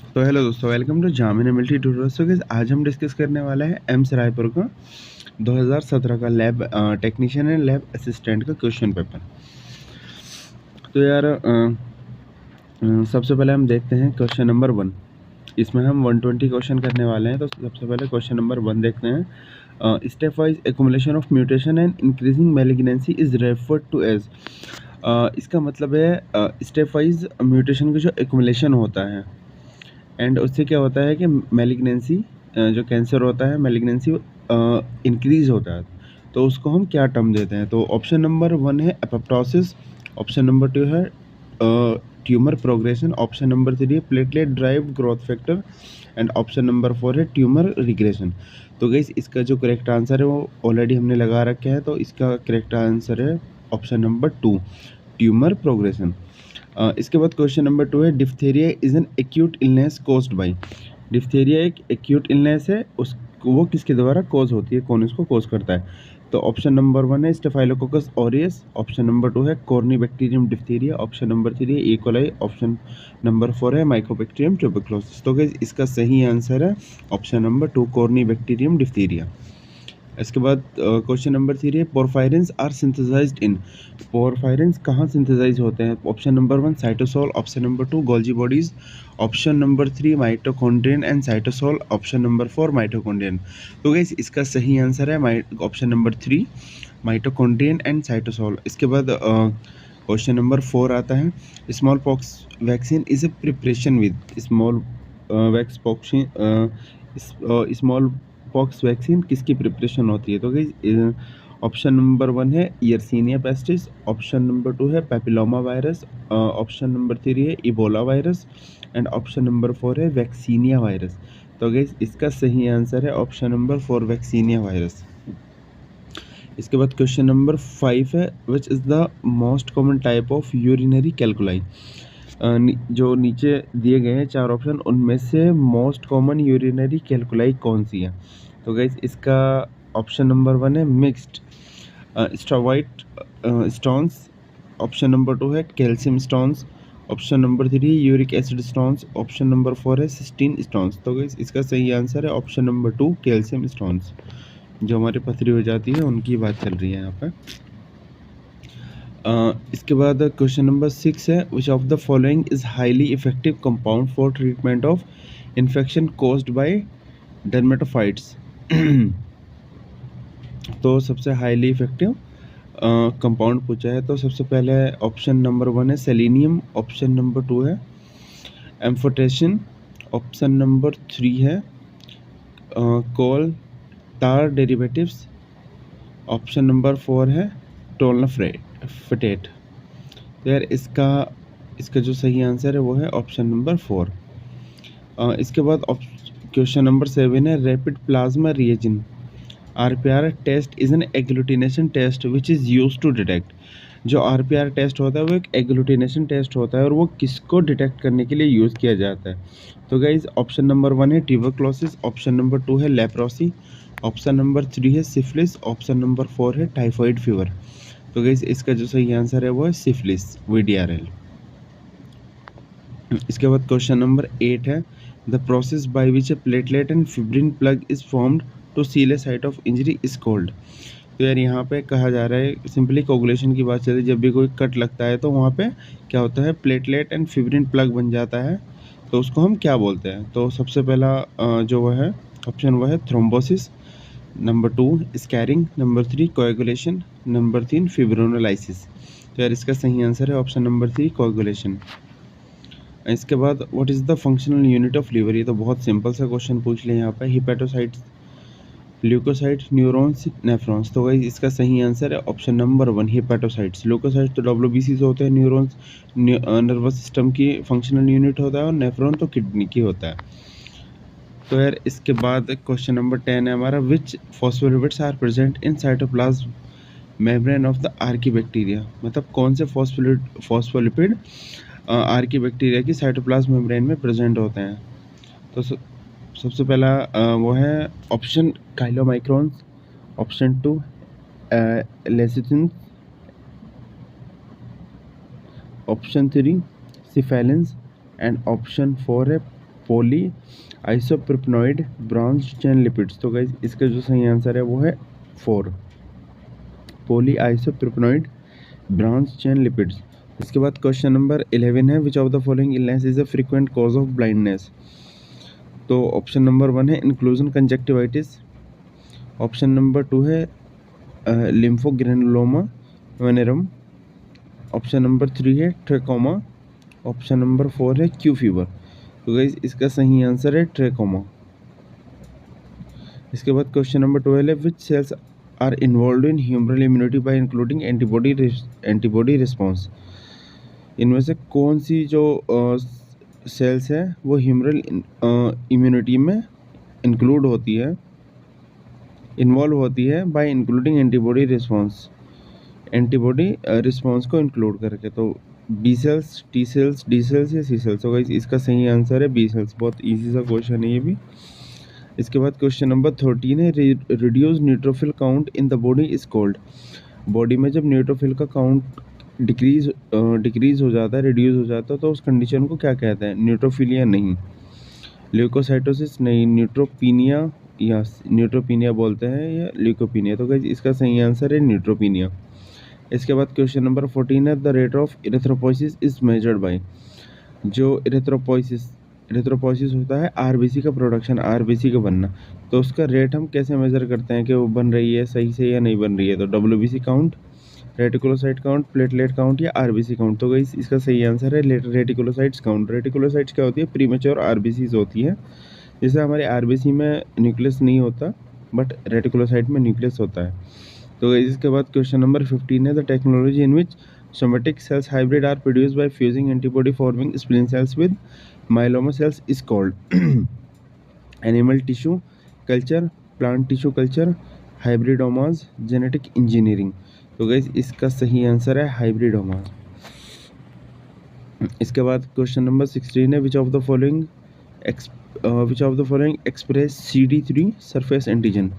तो हेलो दोस्तों, welcome to Jamia military tutorial. So guys, आज हम डिस्कस करने वाला है एम्स रायपुर का 2017 का lab technician and lab assistant का क्वेश्चन पेपर। तो यार सबसे पहले हम देखते हैं क्वेश्चन नंबर 1। इसमें हम 120 क्वेश्चन करने वाले हैं। तो सबसे पहले क्वेश्चन नंबर 1 देखते हैं। Step wise accumulation of mutation and increasing malignancy is referred to as. इसका मतलब है स्टेप वाइज म्यूटेशन का जो एक्युमुलेशन होता है एंड उससे क्या होता है कि मैलिग्नेंसी जो कैंसर होता है मैलिग्नेंसी इंक्रीज होता है, तो उसको हम क्या टर्म देते हैं। तो ऑप्शन नंबर 1 है एपोप्टोसिस, ऑप्शन नंबर 2 है ट्यूमर प्रोग्रेशन, ऑप्शन नंबर 3 है platelet derived growth factor and option number 4 है ट्यूमर रिग्रेशन। तो गाइस, इसका जो करेक्ट आंसर है वो ऑलरेडी हमने लगा रखे हैं। तो इसका करेक्ट आंसर है ऑप्शन नंबर 2, ट्यूमर प्रोग्रेशन। इसके बाद क्वेश्चन नंबर 2 है diphtheria is an acute illness caused by. Diphtheria एक एक्यूट इलनेस है, उस वो किसके द्वारा कॉज होती है, कौन इसको कॉज करता है। तो ऑप्शन नंबर 1 है स्टेफाइलोकोकस ऑरियस, ऑप्शन नंबर 2 है कॉर्नीबैक्टीरियम डिप्थेरिया, ऑप्शन नंबर 3 है ई कोलाई, ऑप्शन नंबर 4 है माइकोबैक्टीरियम ट्यूबरकुलोसिस। तो गाइस, इसका सही आंसर है ऑप्शन नंबर 2, कॉर्नीबैक्टीरियम डिप्थेरिया। इसके बाद क्वेश्चन नंबर 3 है पोरफायरिन्स आर सिंथेसाइज्ड इन। पोरफायरिन्स कहाँ सिंथेसाइज होते हैं। Option number 1 cytosol, option number 2 Golgi bodies, option number 3 mitochondrion and cytosol, option number 4 mitochondrion. तो गाइस, इसका सही आंसर है option number 3 mitochondrion and cytosol. इसके बाद क्वेश्चन नंबर 4 आता है small pox vaccine is a preparation with. Small small pox vaccine किसकी preparation होती है। तो गाइस, ऑप्शन नंबर 1 है यर्सीनिया पेस्टिस, ऑप्शन नंबर 2 है पेपिलोमा वायरस, ऑप्शन नंबर 3 है Ebola virus and option number 4 है वैक्सीनिया वायरस। तो गाइस, इसका सही आंसर है ऑप्शन नंबर 4 वैक्सीनिया वायरस। इसके बाद क्वेश्चन नंबर 5 है which is the most common type of urinary calculi. जो नीचे दिए गए हैं 4 ऑप्शन, उनमें से मोस्ट कॉमन यूरिनरी कैलकुलाई कौन सी है। तो गाइस, इसका ऑप्शन नंबर 1 है मिक्स्ड स्ट्रावाइट स्टोन्स, ऑप्शन नंबर 2 है calcium stones, option number 3 uric acid stones, option number 4 है सिस्टीन स्टोन्स। तो गाइस, इसका सही आंसर है ऑप्शन नंबर 2 कैल्शियम स्टोन्स। जो हमारी पथरी हो जाती है उनकी बात चल रही है यहाँ पर। इसके बाद क्वेश्चन नंबर 6 है which of the following is highly effective compound for treatment of infection caused bye dermatophytes. तो सबसे हाईली इफेक्टिव कंपाउंड पूछा है। तो सबसे पहले ऑप्शन नंबर 1 है सेलेनियम, ऑप्शन नंबर 2 है एम्फोटेरिन, ऑप्शन नंबर 3 है कोल टार डेरिवेटिव्स, ऑप्शन नंबर 4 है टोल्नाफेटेट। तो यार इसका जो सही आंसर है वो है ऑप्शन नंबर 4। इसके बाद क्वेश्चन नंबर 7 है rapid plasma reagin RPR test is an agglutination test which is use to detect. जो आरपीआर टेस्ट होता है वो एक एग्लूटिनेशन टेस्ट होता है और वो किसको डिटेक्ट करने के लिए यूज़ किया जाता है। तो गाइज, ऑप्शन नंबर 1 है ट्यूबरक्लोसिस, ऑप्शन नंबर 2 है लेप्रोसी, ऑप्शन नंबर 3 है सिफिलिस, ऑप्शन नंबर 4 है टाइफाइड फीवर। तो गाइज, इसका जो सही आंसर है वो है सिफिलिस VDRL। इसके बाद क्वेश्चन नंबर 8 है the process by which a platelet and fibrin plug is formed to seal a site of injury is called. तो यार यहाँ पे कहा जा रहा है सिंपली कोगुलेशन की बात चल रही है। जब भी कोई कट लगता है तो वहाँ पे क्या होता है प्लेटलेट एंड फिब्रिन प्लग बन जाता है, तो उसको हम क्या बोलते हैं। तो सबसे पहला जो वह है ऑप्शन वह है thrombosis, number 2 scaring, number 3 coagulation, number 3 फिब्रोनोलाइसिस। तो यार इसका सही आंसर है ऑप्शन नंबर 3 कोएगुलेशन। इसके बाद what is the functional unit of liver. ये तो बहुत सिंपल सा क्वेश्चन पूछ लिया यहाँ पे। Hepatocytes, leukocytes, neurons, nephrons. तो गाइस, इसका सही आंसर है ऑप्शन नंबर 1 हिपेटोसाइट्स। ल्यूकोसाइट्स तो WBC से होते हैं, न्यूरॉन्स नर्वस सिस्टम की फंक्शनल यूनिट होता है और नेफ्रॉन तो किडनी की होता है। तो यार इसके बाद क्वेश्चन नंबर 10 है हमारा which phospholipids are present in cytoplasm membrane of the archaebacteria. मतलब कौन से फॉस्फोलिपिड आर्कीबैक्टीरिया की साइटोप्लाज्म मेम्ब्रेन में प्रेजेंट होते हैं। तो सबसे पहला वो है option chylomicrons, option 2 lecithin, option 3 cephalins and option 4 है poly isopropenoid branch chain lipids. तो गाइज इसका जो सही आंसर है वो है 4, poly isopropenoid branch chain lipids. इसके बाद क्वेश्चन नंबर 11 है, which of the following illness is a frequent cause of blindness. तो ऑप्शन नंबर 1 है इंक्लूजन कंजक्टिवाइटिस, ऑप्शन नंबर 2 है लिम्फोग्रेनुलोमा वेनेरम, ऑप्शन नंबर 3 है ट्रेकोमा, ऑप्शन नंबर 4 है क्यू फीवर। तो guys इसका सही आंसर है ट्रेकोमा। इसके बाद क्वेश्चन नंबर 12 है, which cells are involved in humoral immunity by including antibody response. इनमें से कौन सी जो सेल्स है वो ह्यूमरल इम्यूनिटी में इंक्लूड होती है, इन्वॉल्व होती है by including antibody response, antibody response को इंक्लूड करके। तो B cells, T cells, D cells या सी सेल्स। तो गाइस इसका सही आंसर है बी सेल्स। बहुत इजी सा क्वेश्चन है ये भी। इसके बाद क्वेश्चन नंबर 13 है, reduce neutrophil count in the body is called. Body में जब न्यूट्रोफिल का काउंट डिक्रीज हो जाता है, रिड्यूस हो जाता है, तो उस कंडीशन को क्या कहते हैं? न्यूट्रोफिलिया नहीं, ल्यूकोसाइटोसिस नहीं, न्यूट्रोपीनिया या न्यूट्रोपीनिया बोलते हैं या ल्यूकोपीनिया। तो गाइस इसका सही आंसर है न्यूट्रोपीनिया। इसके बाद क्वेश्चन नंबर 14 है, the rate of erythropoiesis is measured by. जो इरेथ्रोपोइसिस होता है आरबीसी का प्रोडक्शन, आरबीसी का बनना, तो उसका रेट हम कैसे मेजर करते हैं कि वो बन रही है सही से या नहीं बन रही है? तो WBC count, reticulocyte count, platelet count या आरबीसी काउंट। तो गाइस इसका सही आंसर है रेटिकुलोसाइट्स काउंट। रेटिकुलोसाइट्स क्या होती है? प्रीमेच्योर आरबीसीज होती है, जैसे हमारे आरबीसी में न्यूक्लियस नहीं होता बट रेटिकुलोसाइट में न्यूक्लियस होता है। तो इसके बाद क्वेश्चन नंबर 15 है, the technology in which somatic cells hybrid are produced by fusing antibody forming spleen cells with myeloma cells is called. Animal tissue culture, plant tissue culture, hybridomas, genetic engineering. तो guys इसका सही answer है hybridomas. इसके बाद question number 16 है, which of the following express CD3 surface antigen.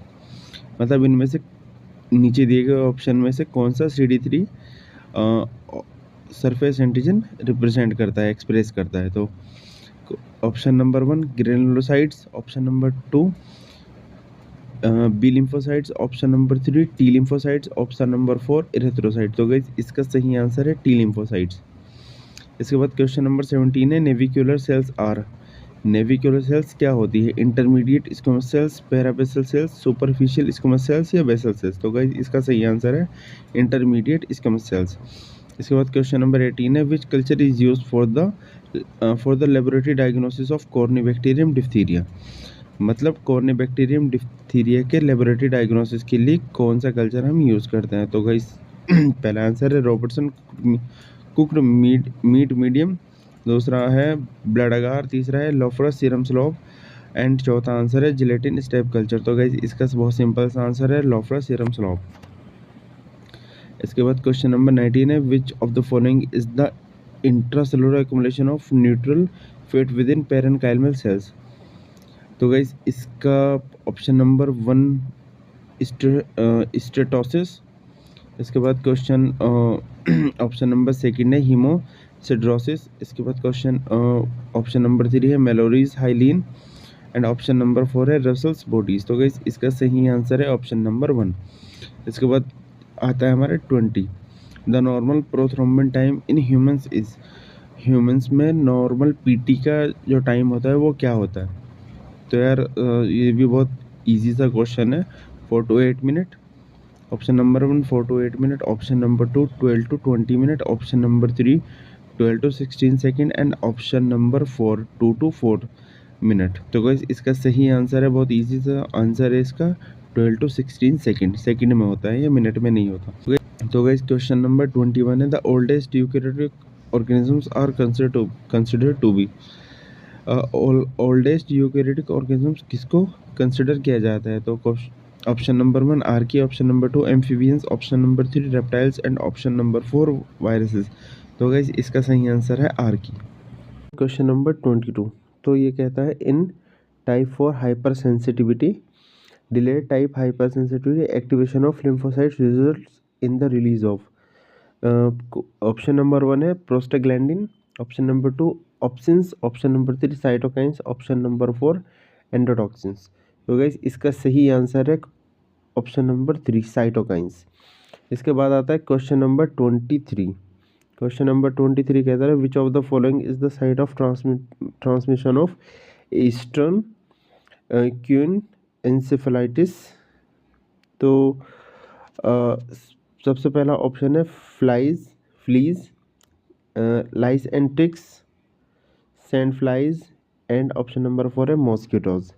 मतलब इनमें से नीचे दिए गए ऑप्शन में से कौन सा CD3 सरफेस एंटीजन रिप्रेजेंट करता है, एक्सप्रेस करता है? तो option number 1 granulocytes, option number 2 B lymphocytes, option number 3 T lymphocytes, option number 4 erythrocyte. तो गाइस इसका सही आंसर है टी लिम्फोसाइट्स। इसके बाद क्वेश्चन नंबर 17 है, navicular cells are. Navicular cells क्या होती है? Intermediate squamous cells, parabasal cells, superficial squamous cells या बेसल सेल्स। तो गाइस इसका सही आंसर है इंटरमीडिएट स्क्वैमस सेल्स। इसके बाद क्वेश्चन नंबर 18 है, which culture is used for the laboratory diagnosis of corynebacterium diphtheria. मतलब कॉर्निबैक्टीरियम डिप्थीरिया के लेबोरेटरी डायग्नोसिस के लिए कौन सा कल्चर हम यूज़ करते हैं? तो गाइस पहला आंसर है रॉबर्टसन कुक्ड मीट मीडियम, दूसरा है ब्लड अगार, तीसरा है लोफ्रस सीरम स्लोप एंड चौथा आंसर है जिलेटिन स्टेप कल्चर। तो गाइस इसका बहुत सिंपल सा आंसर है लोफ्रस सीरम स्लोप। इसके बाद क्वेश्चन नंबर 19 है, which of the following is the intracellular accumulation of neutral fat within parenchymal cells. तो गाइस इसका ऑप्शन नंबर 1 स्टेटोसिस। इसके बाद क्वेश्चन ऑप्शन नंबर 2 है हीमोसिड्रोसिस। इसके बाद क्वेश्चन ऑप्शन नंबर 3 है मेलोरीज हाइलीन एंड ऑप्शन नंबर 4 है रसल्स बॉडीज। तो गाइस इसका सही आंसर है ऑप्शन नंबर 1। इसके बाद आता है हमारे 20, the normal prothrombin time in humans is. Humans में नॉर्मल पीटी का जो टाइम होता है वो क्या होता है? तो यार ये भी बहुत इजी सा क्वेश्चन है, 4 to 8 minute. Option number 1 4 to 8 minute, option number 2 12 to 20 minute, option number 3 12 to 16 second and option number 4 2 to 4 minute. तो गाइस इसका सही आंसर है, बहुत इजी सा आंसर है इसका, 12 to 16 सेकेंड। सेकेंड में होता है या मिनट में नहीं होता। तो गाइस क्वेश्चन नंबर 21 है, the oldest eukaryotic organisms are considered to be. Oldest eukaryotic organisms किसको कंसिडर किया जाता है? तो option number 1 archaea, option number 2 amphibians, option number 3 reptiles and option number 4 viruses. तो गाइस इसका सही आंसर है आर्की। क्वेश्चन नंबर 22, तो ये कहता है in type 4 hyper sensitivity delayed type hyper sensitivity activation of lymphocytes results in the release of. Option number 1 है prostaglandin, option number 2 opsins, option number 3 cytokines, option number 4 endotoxins. तो guys इसका सही answer है option number 3 cytokines. इसके बाद आता है question number 23। Question number 23 कहता है which of the following is the site of transmission of eastern equine encephalitis. तो सबसे पहला ऑप्शन है fleas, lice and ticks, sand flies and option number 4 है मॉस्किटोज।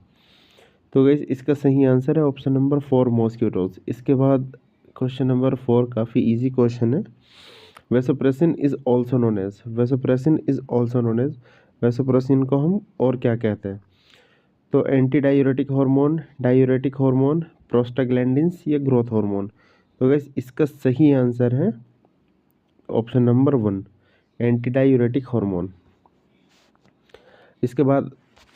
तो गाइस इसका सही आंसर है ऑप्शन नंबर 4 मॉस्किटोज। इसके बाद क्वेश्चन नंबर 4 काफ़ी इजी क्वेश्चन है। Vasopressin is also known as, vasopressin is also known as, vasopressin को हम और क्या कहते हैं? तो एंटी डायूरेटिक हार्मोन, प्रोस्टाग्लैंडिन्स या ग्रोथ हार्मोन। तो गाइस इसका सही आंसर है option number 1 anti diuretic hormone. इसके बाद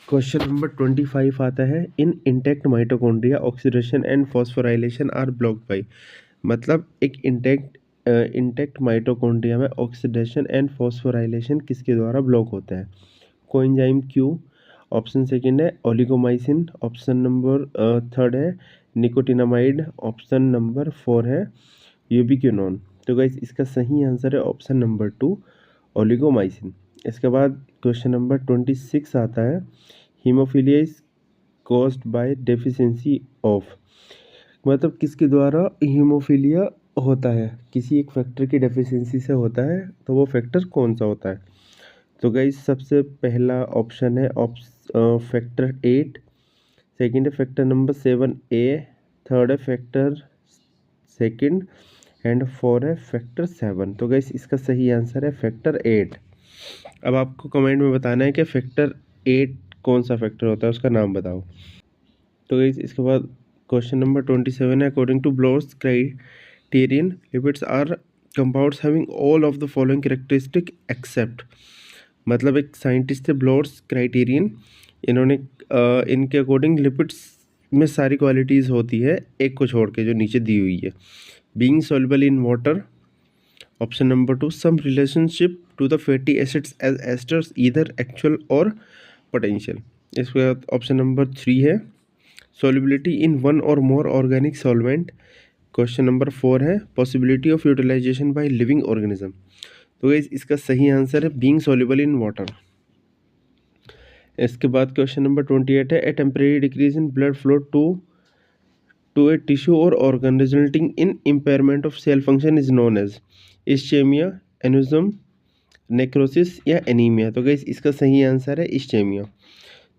क्वेश्चन नंबर 25 आता है in intact mitochondria oxidation and phosphorylation are blocked by. मतलब एक इंटैक्ट माइटोकॉन्ड्रिया में ऑक्सीडेशन एंड फॉस्फोराइलेशन किसके द्वारा ब्लॉक होता है? कोएंजाइम क्यू, ऑप्शन सेकंड है ओलिगोमाइसिन, ऑप्शन नंबर थर्ड है निकोटिनामाइड, ऑप्शन नंबर 4 है यूबिक्विनोन। तो गाइस इसका सही आंसर है ऑप्शन नंबर 2 ओलिगोमाइसिन। इसके बाद क्वेश्चन नंबर 26 आता है haemophilia is caused bye deficiency of. मतलब किसके द्वारा हीमोफीलिया होता है? किसी एक फैक्टर की डेफिशिएंसी से होता है, तो वो फैक्टर कौन सा होता है? तो गाइस सबसे पहला ऑप्शन है फैक्टर 8, सेकंड है फैक्टर नंबर 7A, थर्ड है फैक्टर सेकंड एंड 4 है फैक्टर 7। तो गाइस इसका सही आंसर है फैक्टर 8। अब आपको कमेंट में बताना है कि फैक्टर 8 कौन सा फैक्टर होता है, उसका नाम बताओ। तो गाइस इसके बाद क्वेश्चन नंबर 27 है according to Bloor's criterion lipids are compounds having all of the following characteristic except. मतलब एक साइंटिस्ट थे ब्लोर्स क्राइटेरियन, इन्होंने इनके अकॉर्डिंग लिपिड्स में सारी क्वालिटीज़ होती है एक को छोड़ के जो नीचे दी हुई है। Being soluble in water, option number 2 some relationship to the fatty acids as esters either actual और पोटेंशियल। इसके बाद ऑप्शन नंबर 3 है solubility in one or more organic solvent। Question number 4 है possibility of utilization by living organism। तो guys इसका सही answer है being soluble in water। इसके बाद क्वेश्चन नंबर 28 है a temporary decrease in blood flow to a tissue or organ resulting in impairment of cell function is known as ischemia, aneurysm, necrosis या anaemia. तो guys इसका सही answer है ischaemia.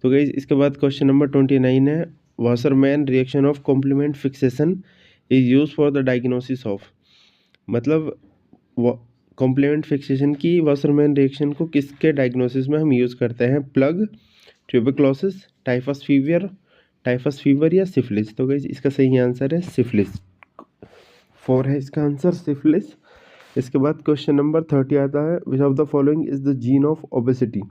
तो guys इसके बाद क्वेश्चन नंबर 29 है Wassermann reaction of complement fixation is use for the diagnosis of. मतलब कॉम्प्लीमेंट फिक्सेशन की वासरमैन रिएक्शन को किसके डायग्नोसिस में हम यूज़ करते हैं? प्लग, ट्यूबरक्लोसिस, टाइफस फीवर या सिफिलिस। तो गाइस इसका सही आंसर है सिफिलिस। 4 है इसका आंसर सिफिलिस। इसके बाद क्वेश्चन नंबर 30 आता है which of the following is the gene of obesity.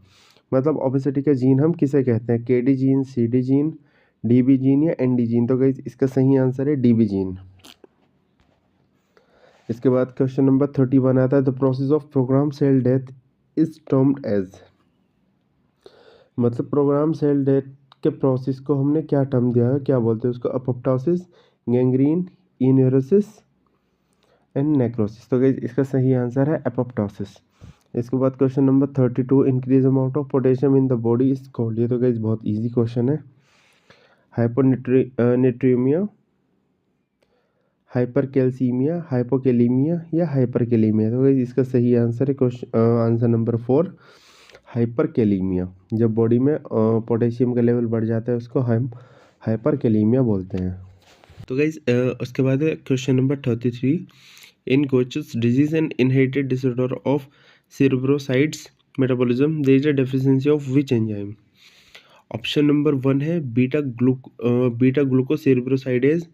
मतलब ओबेसिटी का जीन हम किसे कहते हैं? KD gene, CD gene, dB gene या एनडी जीन। तो गाइस इसका सही आंसर है डीबी जीन। इसके बाद क्वेश्चन नंबर 31 आता है the process of program cell death is termed as. मतलब प्रोग्राम सेल डेथ के प्रोसेस को हमने क्या टर्म दिया है, क्या बोलते हैं उसको? Apoptosis, gangrene, neurosis and necrosis. तो गाइस इसका सही आंसर है एपोप्टोसिस। इसके बाद question number 32 increase amount of potassium in the body is called. ये तो गाइस बहुत इजी क्वेश्चन है। हाइपोनेट्रीमिया, हाइपरकैल्सीमिया, हाइपोकैलीमिया या हाइपरकैलीमिया। तो गाइस इसका सही आंसर है आंसर नंबर 4 हाइपरकैलीमिया। जब बॉडी में पोटेशियम का लेवल बढ़ जाता है उसको हम हाइपरकैलीमिया बोलते हैं। तो गाइस उसके बाद है question number 33 in Gaucher's disease and inherited disorder of cerebrosides metabolism there is a deficiency of which enzyme. Option number 1 है बीटा ग्लूकोसेरेब्रोसाइडेज,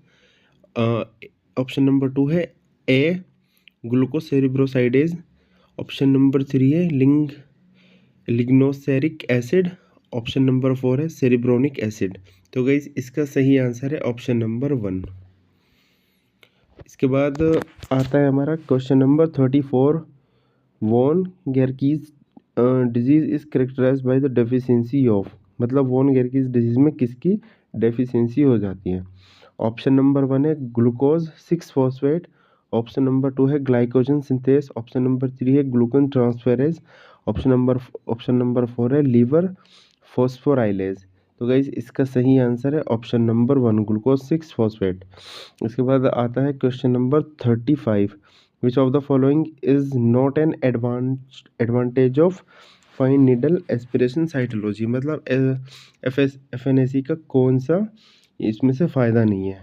ऑप्शन नंबर 2 है ए ग्लूकोसेरेब्रोसाइडेज, ऑप्शन नंबर 3 है लिग्नोसेरिक एसिड, ऑप्शन नंबर 4 है सेरिब्रोनिक एसिड। तो गाइस इसका सही आंसर है option number 1। इसके बाद आता है हमारा question number 34 von Gierke's disease is characterise by the deficiency of, मतलब वॉन गेर की इस डिजीज़ में किसकी डेफिशिएंसी हो जाती है। ऑप्शन नंबर 1 है ग्लूकोज 6 फॉस्फेट, ऑप्शन नंबर 2 है ग्लाइकोजन सिंथेस, ऑप्शन नंबर 3 है ग्लूकन ट्रांसफेरेज, ऑप्शन नंबर 4 है लीवर फॉस्फोराइलेज। तो गाइस इसका सही आंसर है ऑप्शन नंबर 1 ग्लूकोज 6 फॉस्फेट। इसके बाद आता है question number 35, which of the following is not an advantage of fine needle aspiration cytology, मतलब FNAC का कौन सा इसमें से फ़ायदा नहीं है,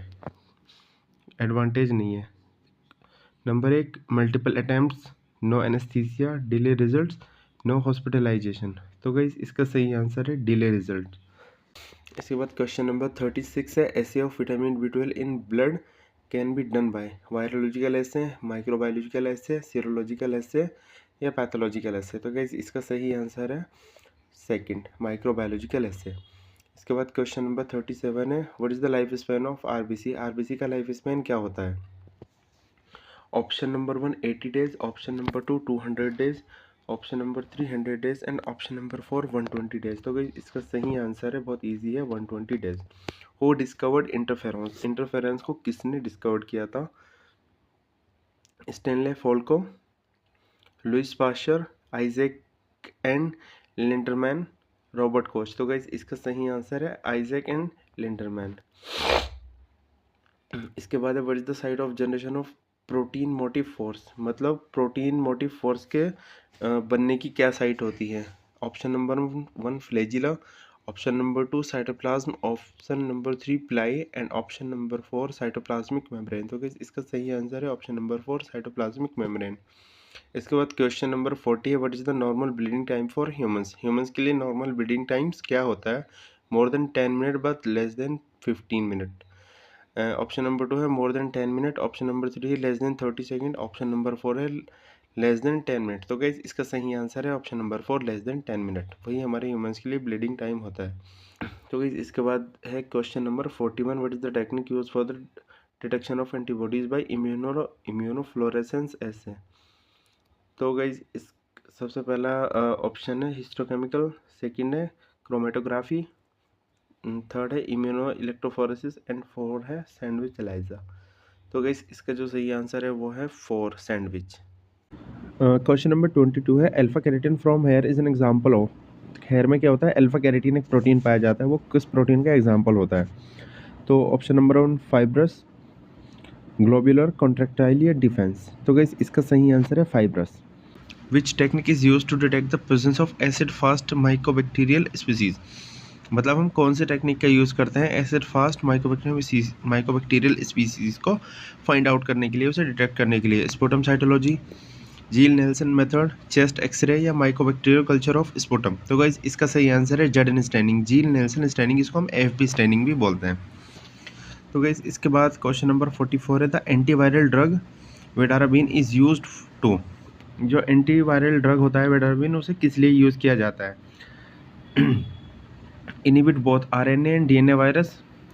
एडवांटेज नहीं है। Number 1 multiple attempts, no anaesthesia, delay results, no hospitalisation. तो गाइस इसका सही आंसर है डिले रिजल्ट। इसके बाद क्वेश्चन नंबर 36 है assay of vitamin B12 in blood can be done by virological assay, microbiological assay, serological assay या pathological एसे। तो guys इसका सही आंसर है सेकंड माइक्रोबायोलॉजिकल एसे। इसके बाद क्वेश्चन नंबर 37 है what is the life span of RBC। RBC का life span क्या होता है। Option number 1 80 days, option number 2 200 days, option number 3 100 days and option number 4 120 days. तो गाइस इसका सही आंसर है, बहुत इजी है, 120 days. Who discovered interference, interference को किसने डिस्कवर्ड किया था। Stanley Falkow, Louis Pasteur, Isaac and Linderman, Robert Koch. तो गाइस इसका सही आंसर है आइजैक एंड लिंडरमैन। इसके बाद है what is the site of generation of protein motive force, मतलब प्रोटीन मोटिव फोर्स के बनने की क्या साइट होती है। Option number 1 flagella, option number 2 cytoplasm, option number 3 ply and option number 4 cytoplasmic membrane. तो गाइस इसका सही आंसर है ऑप्शन नंबर 4 साइटोप्लाज्मिक मेम्ब्रेन। इसके बाद क्वेश्चन नंबर 40 है what is the normal bleeding time for humans. Humans के लिए normal bleeding times क्या होता है। More than 10 minute but less than 15 minute. Option number 2 है more than 10 minute, option number 3 है less than 30 second, option number 4 है less than 10 minute. तो guys इसका सही आंसर है option number 4 less than 10 minute, वही हमारे ह्यूमंस के लिए ब्लीडिंग टाइम होता है। तो गाइस इसके बाद है question number 41 what is the technique use for the detection of antibodies by immunofluorescence assay. तो गाइस इस सबसे पहला ऑप्शन है हिस्टोकेमिकल, सेकंड है क्रोमेटोग्राफी, थर्ड है इम्यूनो इलेक्ट्रोफोरेसिस एंड 4 है सैंडविच एलाइजा। तो गाइस इसका जो सही आंसर है वो है 4 सैंडविच। क्वेश्चन नंबर 22 है alpha carotene from hair is an example of. Hair में क्या होता है, अल्फा कैरोटीन एक प्रोटीन पाया जाता है, वो किस प्रोटीन का एग्जांपल होता है। तो option number 1 fibrous, globular, contractile या डिफेंस। तो गाइस इसका सही आंसर है fibrous. Which technique is use to detect the presence of acid fast mycobacterial species, मतलब हम कौन से टेक्निक का यूज़ करते हैं एसिड फास्ट माइकोबैक्टीरियल स्पीसीज को फाइंड आउट करने के लिए, उसे डिटेक्ट करने के लिए। Sputum cytology, Ziehl Neelsen method, chest X ray या माइकोबैक्टीरियल कल्चर ऑफ स्पोटम। तो गाइस इसका सही आंसर है Jaden staining, Ziehl Neelsen staining, इसको हम AFP स्टैनिंग भी बोलते हैं। तो गाइस इसके बाद क्वेश्चन नंबर 44 है the antiviral drug vidarabine is used to. जो एंटीवायरल ड्रग होता है वेडाराबिन, उसे किस लिए यूज़ किया जाता है। inhibit both RNA and DNA virus,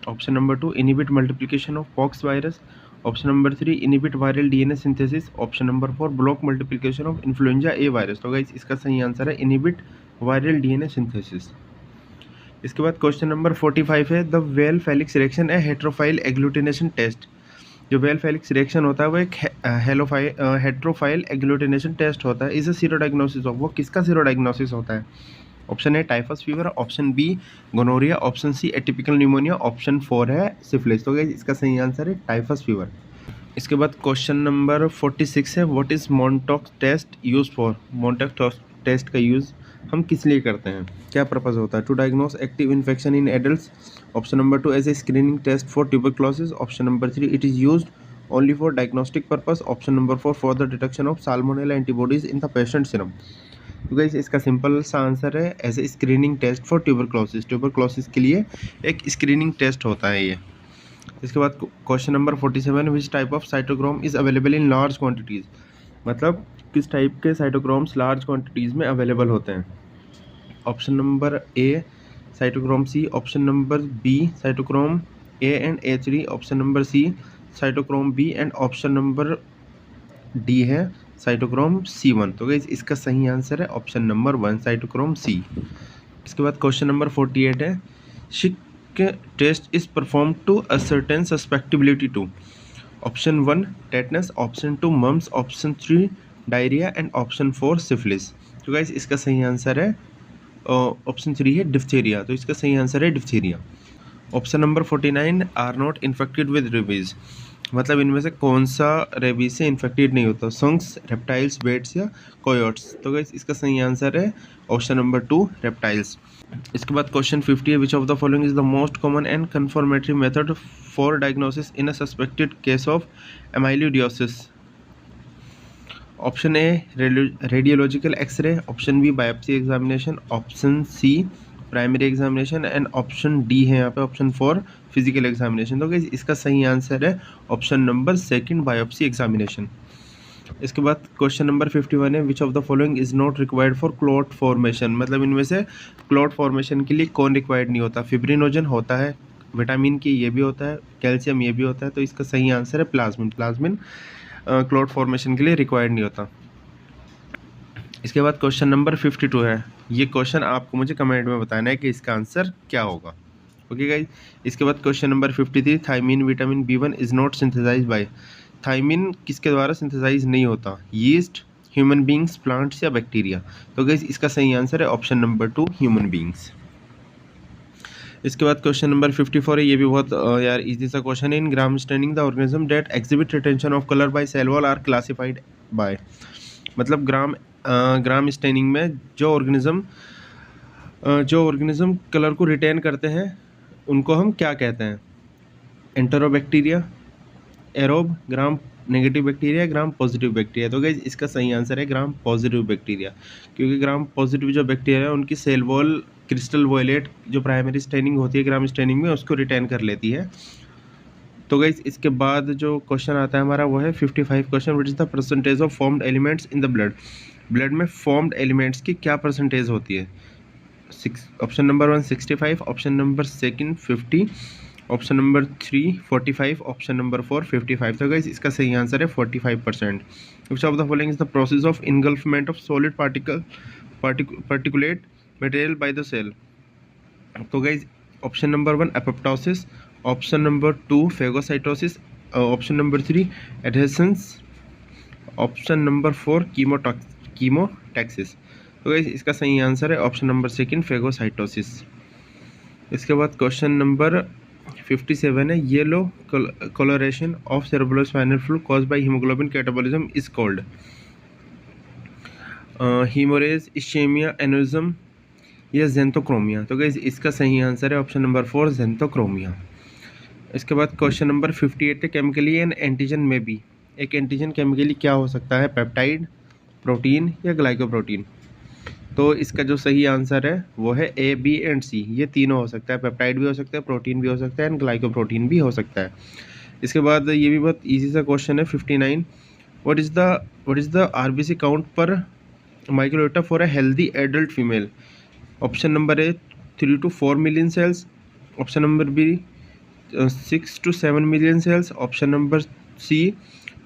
option number 2 inhibit multiplication of pox virus, option number 3 inhibit viral DNA synthesis, option number 4 block multiplication of influenza A virus। तो गाइस इसका सही आंसर है inhibit viral DNA synthesis। इसके बाद question number 45 है the Weil Felix reaction a heterophile agglutination test. जो Weil Felix reaction होता है वो एक हेट्रोफाइल एग्लूटिनेशन टेस्ट होता है, इसे सीरोडायग्नोसिस ऑफ, वो किसका सीरोडायग्नोसिस होता है। ऑप्शन है typhus fever, option B gonorrhoea, option C atypical pneumonia, option 4 है सिफिलिस। तो गाइस इसका सही आंसर है टाइफस फीवर। इसके बाद क्वेश्चन नंबर 46 है what is Mantoux test use for. Mantoux test का यूज़ हम किस लिए करते हैं, क्या पर्पस होता है। To diagnose active infection in adults, option number 2 as a screening test for tuberculosis, option number 3 it is used only for diagnostic purpose, option number 4 for the detection of Salmonella antibodies in the patient serum. तो guys इसका simple सा answer है as a screening test for tuberculosis, tuberculosis के लिए एक screening test होता है ये। इसके बाद question number 47 which type of cytochrome is available in large quantities, मतलब किस टाइप के साइटोक्रोम्स लार्ज क्वांटिटीज़ में अवेलेबल होते हैं। Option number A cytochrome C, option number B cytochrome A and A3, option number C cytochrome B and option number D है cytochrome C1। तो guys इसका सही आंसर है ऑप्शन नंबर 1 साइटोक्रोम C। इसके बाद क्वेश्चन नंबर 48 है, Schick test is perform to ascertain susceptibility to option 1 tetanus, option 2 mumps, option 3 diarrhoea and option 4 syphilis. तो guys इसका सही आंसर है ऑप्शन 3 है डिप्थीरिया। तो इसका सही आंसर है diphtheria. Option number 49 are not infected with rabies, मतलब इनमें से कौन सा रेबीज से इन्फेक्टेड नहीं होता, संक्स, रेप्टाइल्स, बेट्स या कोयोट्स। तो गाइस इसका सही आंसर है ऑप्शन नंबर 2 रेप्टाइल्स। इसके बाद क्वेश्चन 50 है, which of the following is the most common and confirmatory method for diagnosis in a suspected case of amyloidosis. Option A radiological X ray, option B biopsy examination, option C primary examination and option D है यहाँ पे option 4 physical examination. तो guys इसका सही answer है option number 2 biopsy examination. इसके बाद question number 51 है, which of the following is not required for clot formation, मतलब इनमें से क्लॉट फॉर्मेशन के लिए कौन रिक्वायर्ड नहीं होता। फिब्रिनोजन होता है, विटामिन के ये भी होता है, कैल्शियम ये भी होता है। तो इसका सही आंसर है प्लाज्मिन। प्लाज्मिन क्लॉट फॉर्मेशन के लिए रिक्वायर्ड नहीं होता। इसके बाद क्वेश्चन नंबर 52 है, ये क्वेश्चन आपको मुझे कमेंट में बताना है कि इसका आंसर क्या होगा। Okay guys. इसके बाद question number 53, thiamine vitamin B1 is not synthesise by, thiamine किसके द्वारा सिंथेसाइज नहीं होता, यीस्ट, ह्यूमन बींग्स, प्लांट्स या बैक्टीरिया। तो गाइज इसका सही आंसर है ऑप्शन नंबर 2 ह्यूमन बींग्स। इसके बाद क्वेश्चन नंबर 54 है, ये भी बहुत यार इजी सा क्वेश्चन है, in Gram staining the organism that exhibit retention of colour by cell wall are classified by, मतलब ग्राम स्टेनिंग में जो ऑर्गेनिज्म कलर को रिटेन करते हैं उनको हम क्या कहते हैं, एंटेरोबैक्टीरिया, aerobe, gram negative bacteria, gram positive bacteria. तो गाइस इसका सही आंसर है ग्राम पॉजिटिव बैक्टीरिया, क्योंकि ग्राम पॉजिटिव जो बैक्टीरिया है उनकी सेल वॉल क्रिस्टल वॉयलेट जो प्राइमरी स्टेनिंग होती है ग्राम स्टेनिंग में उसको रिटेन कर लेती है। तो गाइस इसके बाद जो क्वेश्चन आता है हमारा वो है 55 question, what is the percentage of formed elements in the blood, blood में फॉर्म्ड एलिमेंट्स की क्या परसेंटेज होती है। Option number 1 65, option number 2 50, option number 3 45, option number 4 55। तो गाइस इसका सही आंसर है 45%। Which of the following is the process of engulfment of solid particulate material by the cell. तो guys option number 1 apoptosis, option number 2 phagocytosis, option number 3 adherence, option number 4 chemotaxis. तो guys इसका सही answer है option number 2 phagocytosis. इसके बाद question number 57 है, yellow colouration of cerebrospinal fluid caused by haemoglobin catabolism is called, haemorrhage, ischaemia, aneurysm या xanthochromia. तो guys इसका सही आंसर है ऑप्शन नंबर 4 ज़ेंथोक्रोमिया। इसके बाद क्वेश्चन नंबर 58 है, केमिकली एन एंटीजन में भी, एक एंटीजन केमिकली क्या हो सकता है, पेप्टाइड, प्रोटीन या ग्लाइकोप्रोटीन। तो इसका जो सही आंसर है वो है A, B एंड C, ये तीनों हो सकता है, पेप्टाइड भी हो सकता है, प्रोटीन भी हो सकता है एंड ग्लाइकोप्रोटीन भी हो सकता है। इसके बाद ये भी बहुत इजी सा क्वेश्चन है 59, what is the RBC count per microlitre for a healthy adult female. Option number A 3 to 4 million cells, option number B 6 to 7 million cells, option number C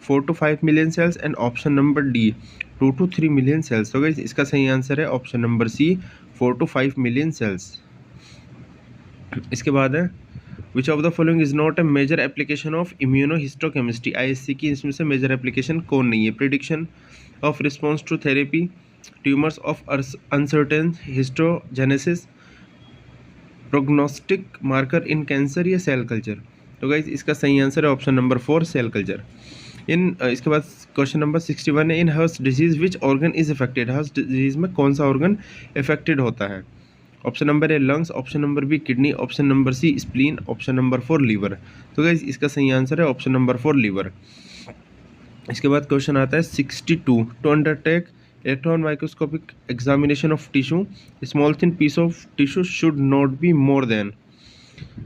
4 to 5 million cells and option number D 2 to 3 million cells. तो guys इसका सही answer है option number C 4 to 5 million cells. इसके बाद है, which of the following is not a major application of immunohistochemistry, IHC की इसमें से मेजर एप्लीकेशन कौन नहीं है, prediction of response to therapy, tumours of uncertain histogenesis, prognostic marker in cancer या सेल कल्चर। तो गाइस इसका सही आंसर है ऑप्शन नंबर 4 सेल कल्चर। इसके बाद क्वेश्चन नंबर 61 है, in Hers disease which organ is affected, Hers disease में कौन सा ऑर्गन इफेक्टेड होता है। Option number A lungs, option number B kidney, option number C spleen, option number 4 liver. तो guys इसका सही आंसर है ऑप्शन नंबर 4 लीवर। इसके बाद क्वेश्चन आता है 62, to undertake electron microscopic examination of tissue, small thin piece of tissue should not be more than,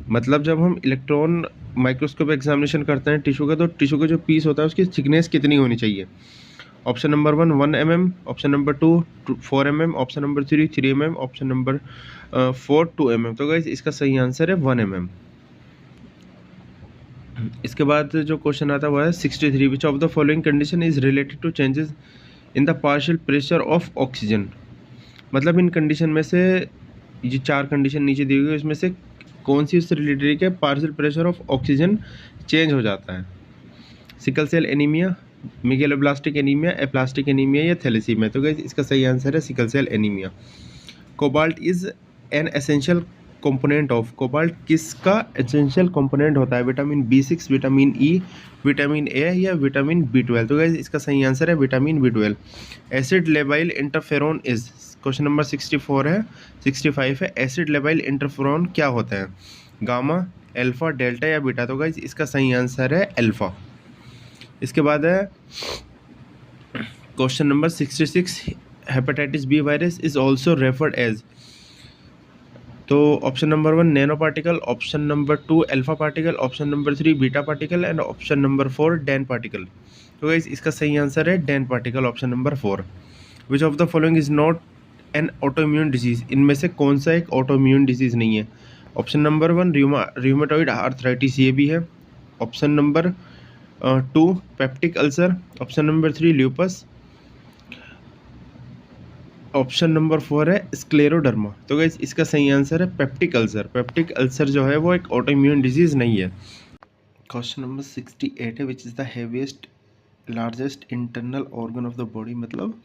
मतलब जब हम इलेक्ट्रॉन माइक्रोस्कोप एग्जामिनेशन करते हैं टिश्यू का, तो टिश्यू का जो पीस होता है उसकी थिकनेस कितनी होनी चाहिए। Option number 1 mm, option number 2 4 mm, option number 3 3 mm, option number 4 2 mm। तो गाइस इसका सही आंसर है 1 mm। इसके बाद जो क्वेश्चन आता है वो है 63, which of the following condition is related to changes in the partial pressure of oxygen. मतलब इन कंडीशन में से ये 4 कंडीशन नीचे दी हुई है, इसमें से कौन सी उससे रिलेटेड है? Partial pressure of oxygen change हो जाता है। Sickle cell anaemia, megaloblastic anaemia, aplastic anaemia या थैलेसीमिया। तो गाइस इसका सही आंसर है sickle cell anaemia. Cobalt is an essential component of. Cobalt किसका एसेंशियल कंपोनेंट होता है? Vitamin B6, vitamin E, vitamin A या विटामिन B12। तो गाइस इसका सही आंसर है vitamin B12। Acid labile interferon is, question number 64 है, 65 है। एसिड लेबाइल इंटरफेरोन क्या होता है? गामा, अल्फा, डेल्टा या बीटा। तो गाइस इसका सही आंसर है अल्फा। इसके बाद है question number 66, hepatitis B virus is also referred as. तो option number 1 nano particle, option number 2 alpha particle, option number 3 beta particle and option number 4 Dane particle. तो गाइस इसका सही आंसर है Dane particle, option number 4। Which of the following is not an autoimmune disease. इनमें से कौन सा एक autoimmune disease नहीं है? ऑप्शन नंबर 1 रूमेटॉइड आर्थराइटिस, ये भी है। Option number 2 peptic ulcer, option number 3 lupus, option number 4 है स्क्लेरोडर्मा। तो गाइस इसका सही आंसर है पेप्टिक अल्सर। पेप्टिक अल्सर जो है वो एक ऑटोइम्यून डिजीज नहीं है। क्वेश्चन नंबर 68 है, which is the heaviest largest internal organ of the body. मतलब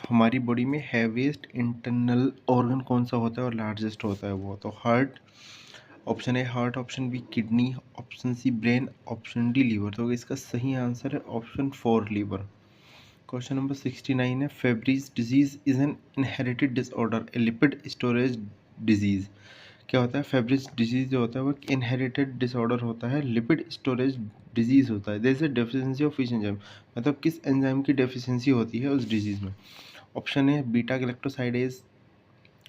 हमारी बॉडी में हैवीएस्ट इंटरनल ऑर्गन कौन सा होता है और लार्जेस्ट होता है वो? तो heart, option A heart, option B kidney, option C brain, option D liver. तो इसका सही आंसर है ऑप्शन 4 लीवर। क्वेश्चन नंबर 69 है, Fabry's disease is an inherited disorder, a lipid storage disease. क्या होता है? फेब्रीज डिजीज जो होता है वो इनहेरिटेड डिसऑर्डर होता है, लिपिड स्टोरेज डिजीज होता है। जैसे डेफिशिएंसी ऑफ विच एंजाइम, मतलब किस एंजाइम की डेफिशिएंसी होती है उस डिजीज में? Option A beta galactosidase,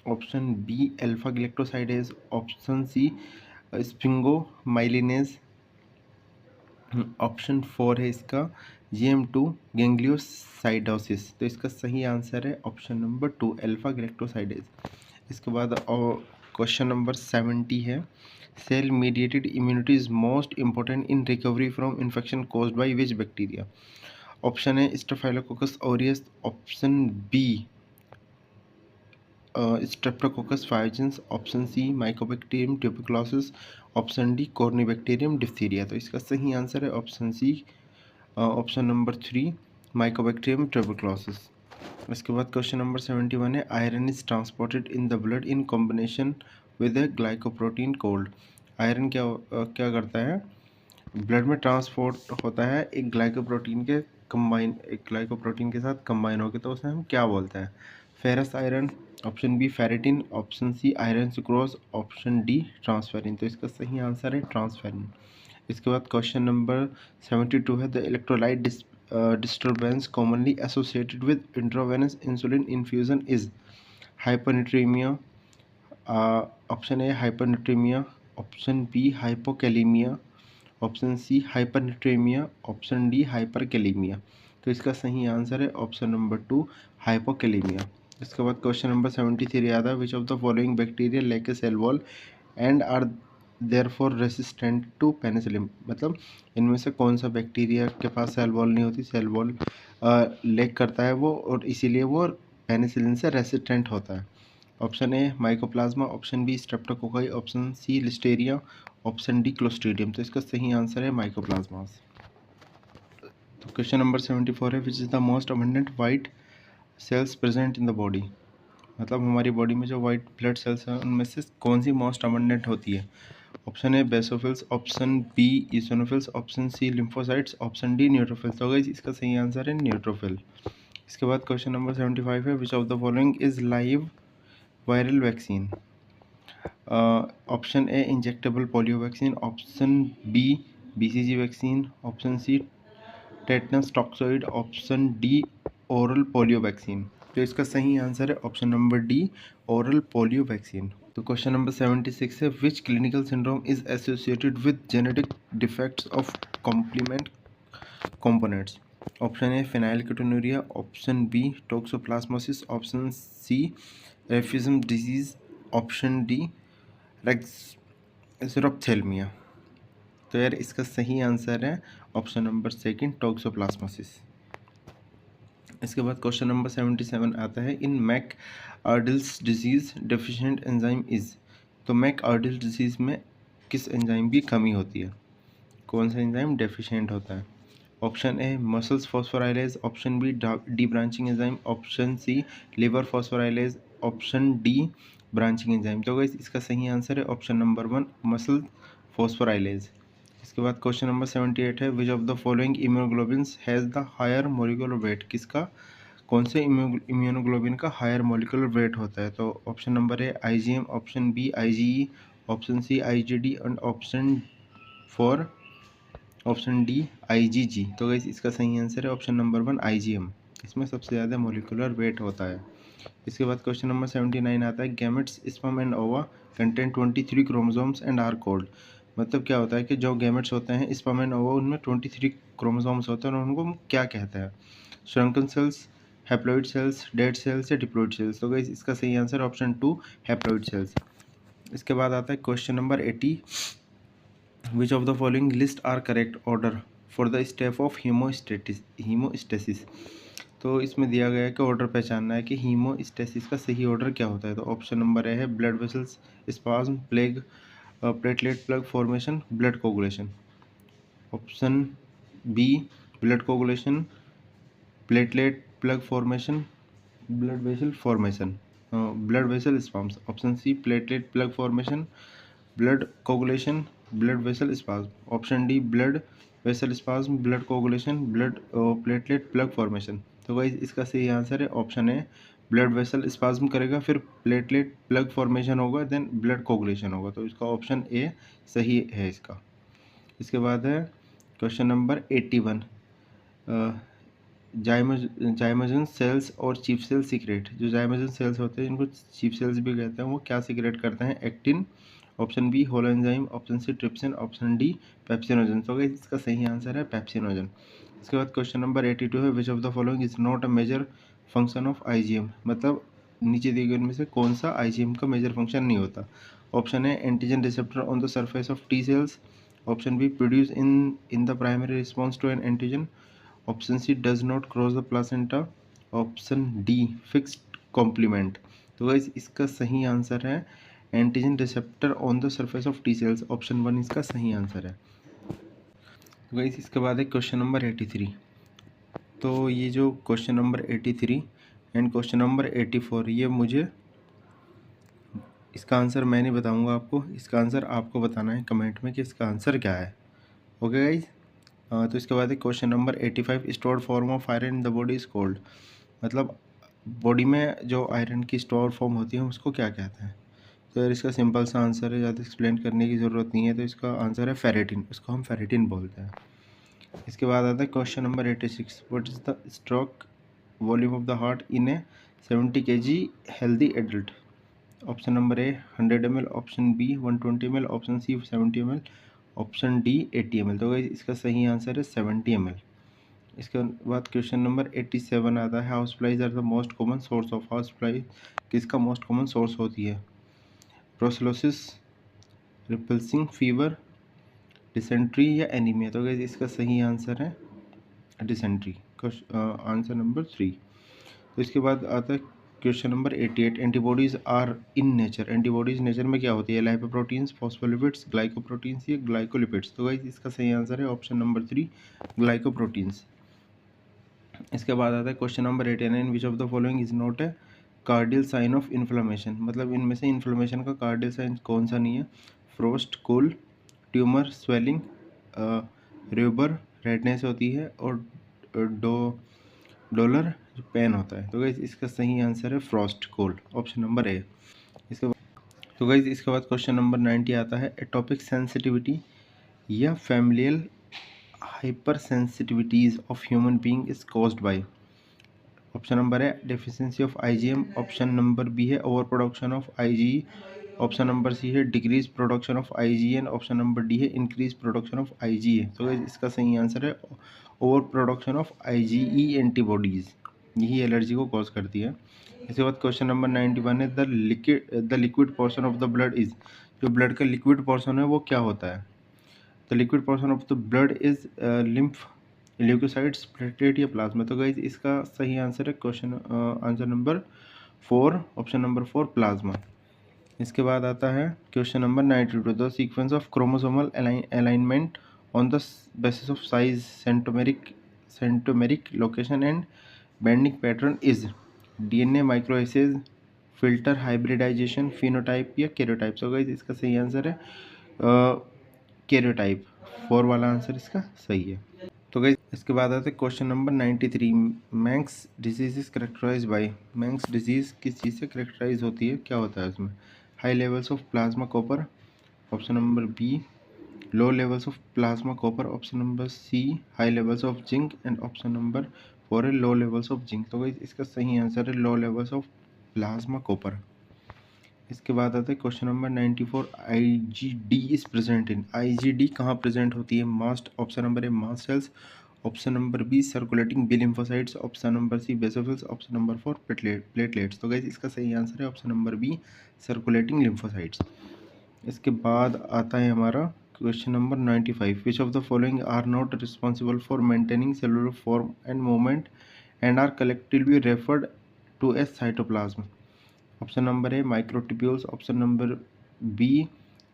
option B alpha galactosidase, option C sphingomyelinase, option 4 है इसका GM2 गैंग्लियोसाइडोसिस। तो इसका सही आंसर है ऑप्शन नंबर 2 अल्फा गैलेक्टोसाइडेज। इसके बाद क्वेश्चन नंबर 70 है, cell mediated immunity is most important in recovery from infection caused by which bacteria. Option है staphylococcus aureus, option B streptococcus pyogenes, option C mycobacterium tuberculosis, option D corynebacterium diphtheria. तो इसका सही answer है option C, option number 3 mycobacterium tuberculosis. इसके बाद question number 71 है, iron is transported in the blood in combination with a glycoprotein called. Iron क्या करता है? ब्लड में ट्रांसपोर्ट होता है एक ग्लाइकोप्रोटीन के साथ कंबाइन होकर। तो उसे हम क्या बोलते हैं? Ferrous iron, option B ferritin, option C iron sucrose, option D transferrin. तो इसका सही आंसर है ट्रांसफेरिन। इसके बाद क्वेश्चन नंबर 72 है, the electrolyte disturbance commonly associated with intravenous insulin infusion is hypernatraemia, option A hypernatraemia, option B hypokalaemia, option C hypernatraemia, option D hyperkalaemia. तो इसका सही आंसर है ऑप्शन नंबर 2 हाइपोकैलीमिया। इसके बाद क्वेश्चन नंबर 73 याद है, which of the following bacteria lack a cell wall and are therefore resistant to penicillin. मतलब इनमें से कौन सा बैक्टीरिया के पास सेल वॉल नहीं होती, सेल वॉल लैक करता है वो, और इसीलिए वो पेनिसिलिन से रेसिस्टेंट होता है? Option A mycoplasma, option B streptococci, option C listeria, option D clostridium. तो इसका सही आंसर है माइकोप्लाज्मा। तो क्वेश्चन नंबर 74 है, which is the most abundant white cells present in the body. मतलब हमारी बॉडी में जो वाइट ब्लड सेल्स हैं उनमें से कौन सी मोस्ट अबंडेंट होती है? Option A basophils, option B eosinophils, option C lymphocytes, option D neutrophils. तो गाइस इसका सही आंसर है न्यूट्रोफिल। इसके बाद क्वेश्चन नंबर 75 है, which of the following is live viral vaccine. Option A injectable polio vaccine, option B BCG vaccine, option C tetanus toxoid, option D oral polio vaccine. तो इसका सही answer है option number D oral polio vaccine. तो question number 76 है, which clinical syndrome is associated with genetic defects of complement components। Option A phenylketonuria, option B toxoplasmosis, option C Refsum disease, option D रेक्सिरोप्थेल्मिया। तो यार इसका सही answer है option number second, toxoplasmosis. इसके बाद question number 77 आता है, in McArdle's disease deficient enzyme is. तो मैक आर्डिल डिजीज में किस एंजाइम की कमी होती है, कौन सा एंजाइम डेफिशिएंट होता है? Option A muscles phosphorylase, option B D branching enzyme, option C liver phosphorylase, option D branching enzyme. तो गाइस इसका सही आंसर है ऑप्शन नंबर 1 मसल फॉस्फोराइलेज। इसके बाद क्वेश्चन नंबर 78 है, which of the following immunoglobulins has the higher molecular weight. किसका, कौन से इम्यूनोग्लोबिन का हायर मोलिकुलर वेट होता है? तो option number A IgM, option B IgE, option C IgD and option D IgG. तो गाइस इसका सही आंसर है ऑप्शन नंबर 1 आईजीएम, इसमें सबसे ज़्यादा मोलिकुलर वेट होता है। इसके बाद क्वेश्चन नंबर 79 आता है, gametes sperm and ova contain 23 chromosomes and are called. मतलब क्या होता है कि जो गैमेट्स होते हैं स्पर्म एंड ओवा, उनमें 23 क्रोमोसोम्स होते हैं और उनको हम क्या कहते हैं? Shrunken cells, haploid cells, dead cells या डिप्लॉइड सेल्स। तो गाइस इसका सही आंसर ऑप्शन 2 हैप्लॉइड सेल्स। इसके बाद आता है question number 80, which of the following list are correct order for the step of haemostasis. तो इसमें दिया गया है कि ऑर्डर पहचानना है कि हीमोस्टेसिस का सही ऑर्डर क्या होता है। तो ऑप्शन नंबर ए है blood vessels spasm, platelet plug formation, blood coagulation. Option B blood coagulation, platelet plug formation, blood vessel formation, blood vessel spasm. Option C platelet plug formation, blood coagulation, blood vessel spasm. Option D blood vessel spasm, blood coagulation, blood platelet plug formation. तो guys इसका सही answer है option है blood vessel spasm करेगा, फिर platelet plug formation होगा, then blood coagulation होगा। तो इसका ऑप्शन ए सही है इसका। इसके बाद है क्वेश्चन नंबर 81, जाइमोजन सेल्स और चीफ सेल सीक्रेट। जो जाइमोजन सेल्स होते हैं इनको चीफ सेल्स भी कहते हैं, वो क्या सीक्रेट करते हैं? Actin, option B holoenzyme, option C trypsin, option D pepsinogen. तो गाइस इसका सही आंसर है पेप्सिनोजन। इसके बाद क्वेश्चन नंबर 82 है, which of the following is not a major function of IgM. मतलब नीचे दिए गए में से कौन सा आईजीएम का मेजर फंक्शन नहीं होता? ऑप्शन है antigen receptor on the surface of T cells, option B produce in the primary response to an antigen, option C does not cross the placenta, option D fixed complement. तो guys इसका सही answer है antigen receptor on the surface of T cells, option 1 इसका सही answer है। तो guys इसके बाद है क्वेश्चन नंबर 83। तो ये जो question number 83 and question number 84, ये मुझे इसका आंसर मैं नहीं बताऊंगा आपको, इसका आंसर आपको बताना है कमेंट में कि इसका आंसर क्या है। Okay guys. तो इसके बाद है question number 85, stored form of iron in the body is called. मतलब बॉडी में जो आयरन की स्टोर फॉर्म होती है उसको क्या कहते हैं? तो यार इसका सिंपल सा आंसर है, ज़्यादा एक्सप्लेन करने की ज़रूरत नहीं है। तो इसका आंसर है फेरेटिन, इसको हम फेरेटिन बोलते हैं। इसके बाद आता है question number 86, what is the stroke volume of the heart in a 70 kg healthy adult. Option number A 100 ml, option B 120 ml, option C 70 ml, option D 80 ml। तो गाइस इसका सही आंसर है 70 ml। इसके बाद question number 87 आता है, house flies are the most common source of. House fly किसका most common source होती है? ब्रुसेलोसिस, रिपल्सिंग फीवर, डिसेंट्री या एनीमिया। तो गाइस इसका सही आंसर है डिसेंट्री, आंसर नंबर 3। तो इसके बाद आता है question number 88, antibodies are in nature. Antibodies nature में क्या होती है? लाइपोप्रोटीन्स, फॉस्फोलिपिड्स, ग्लाइकोप्रोटीन्स या ग्लाइकोलिपिड्स। तो गाइस इसका सही आंसर है ऑप्शन नंबर 3 ग्लाइकोप्रोटीन्स। इसके बाद आता है question number 89, which of the following is not a cardinal sign of inflammation. मतलब इनमें से इन्फ्लेमेशन का कार्डियल साइन कौन सा नहीं है? Frost, cold, tumour, swelling, rebar redness होती है, और डॉलर जो पेन होता है। तो गाइस इसका सही आंसर है फ्रॉस्ट कोल्ड, ऑप्शन नंबर ए। इसके बाद तो गाइस इसके बाद क्वेश्चन नंबर 90 आता है, एटॉपिक सेंसिटिविटी या familial hyper sensitivities of human being is caused by. Option number है deficiency of IgM, option number B है over production of IgE, option number C है decrease production of IgN, option number D है increase production of IgA. तो इसका सही answer है over production of IgE antibodies, यही allergy को cause करती है। इसके बाद क्वेश्चन नंबर 91 है, the liquid portion of the blood is. जो ब्लड का लिक्विड पोर्शन है वो क्या होता है? The liquid portion of the blood is lymph, leukocytes, platelet या प्लाज्मा। तो गाइज इसका सही आंसर है question answer number 4, option number 4 plasma. इसके बाद आता है question number 92, the sequence of chromosomal alignment on the basis of size, centromeric location and banding pattern is DNA, microarrays, filter, hybridisation, phenotype या karyotype. So guys इसका सही answer है karyotype, 4 वाला answer इसका सही है। तो गाइज इसके बाद आता है question number 93, Menkes disease is characterise by. Menkes disease किस चीज़ से करेक्टराइज होती है, क्या होता है उसमें? High levels of plasma copper, option number B low levels of plasma copper, option number C high levels of zinc and option number 4 है लो लेवल्स ऑफ जिंक। तो गाइज इसका सही आंसर है low levels of plasma copper. इसके बाद आता है question number 94, IgD is present in. IgD कहाँ प्रेजेंट होती है? Mast, option number A mast cells, option number B circulating B lymphocytes, option number C basophils, option number 4 platelets. तो guys इसका सही आंसर है option number B circulating lymphocytes. इसके बाद आता है हमारा question number 95, which of the following are not responsible for maintaining cellular form and movement and are collectively referred to as cytoplasm. Option number A microtubules, option number B